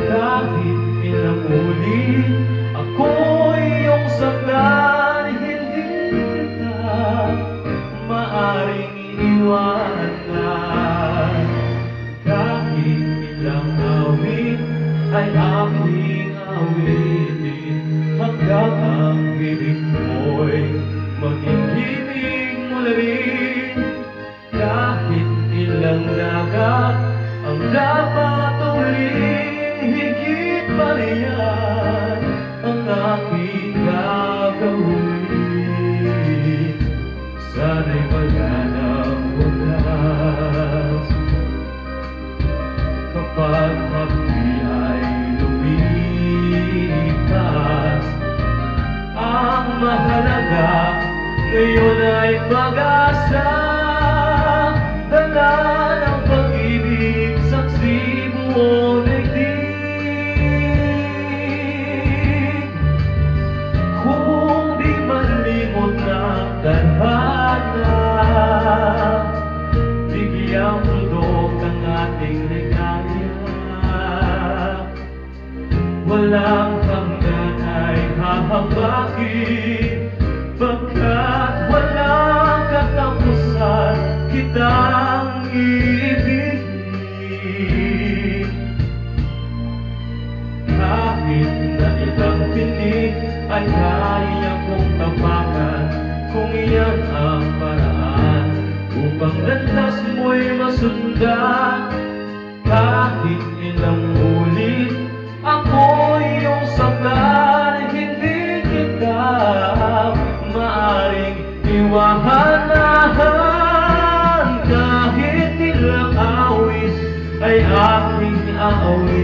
Kahit ilang ulit ako'y iyong saktan, hindi kita maaring iwanan. Kahit ilang awit ay aking awitin, hanggang ang bibig mo'y maging himig mula rin. Kahit ilang dagat ang dapat uling, higit pa riyan ang aking gagawin. Sana'y wala ng wagas kapag hapdi ay lumipas. Ang mahalaga ngayon ay pag-asa, dala ng pag-ibig, saksi buong daigdig. Kung di malimot ng tadhana, bigyang muldok ang ating ligaya. Walang hanggan ay hahabakin, pagkat walang katapusan kitang ibigin. Kahit na ilang tinig ay kaya kong tapakan, kung iyan ang paraan upang landas mo'y masundan. Kahit ilang ulit ako'y iyong saktan, hindi kita maaring iwanan. Kahit ilang awit ay aking aawit,